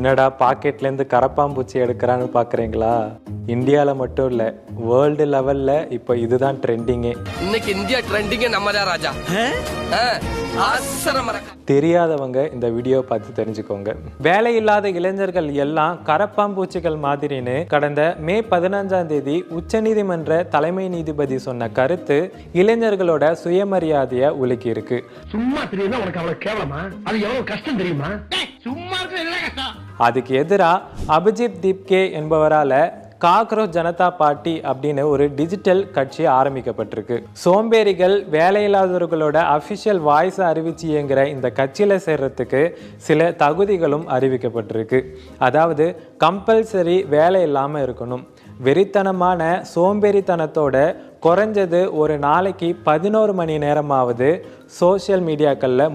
என்னடா பாக்கெட்லேருந்து கரப்பாம்பூச்சி எடுக்கிறான்னு பார்க்குறீங்களா? இந்தியாவில் மட்டும் இல்லை, வேர்ல்டு லெவலில் இப்போ இதுதான் ட்ரெண்டிங்கே. இன்னைக்கு இந்தியா ட்ரெண்டிங்கே நம்ம தான் ராஜா. தெரியாதவங்க இந்த வீடியோ பார்த்து தெரிஞ்சுக்கோங்க. வேலை இல்லாத இளைஞர்கள் எல்லாம் கரப்பாம்பூச்சிகள் மாதிரின்னு கடந்த மே 15ஆம் தேதி உச்சநீதிமன்ற தலைமை நீதிபதி சொன்ன கருத்து இளைஞர்களோட சுயமரியாதையை உலுக்கி இருக்கு. சும்மா தெரியுமா உனக்கு அவ்வளவு கேவலமா? அது எவ்வளவு கஷ்டம் தெரியுமா? சும்மா கஷ்டம். அதுக்கு எதிராக அபிஜித் தீப்கே என்பவரால காக்ரோச் ஜனதா பார்ட்டி அப்படின்னு ஒரு டிஜிட்டல் கட்சி ஆரம்பிக்கப்பட்டிருக்கு. சோம்பேறிகள் வேலையில்லாதவர்களோட அஃபிஷியல் வாய்ஸை அறிவிச்சு இயங்குற இந்த கட்சியில் சேர்றதுக்கு சில தகுதிகளும் அறிவிக்கப்பட்டிருக்கு. அதாவது கம்பல்சரி வேலை இல்லாமல் இருக்கணும், வெறித்தனமான சோம்பேறித்தனத்தோட குறைஞ்சது ஒரு நாளைக்கு 11 மணி நேரமாவது சோஷியல் மீடியாக்களில்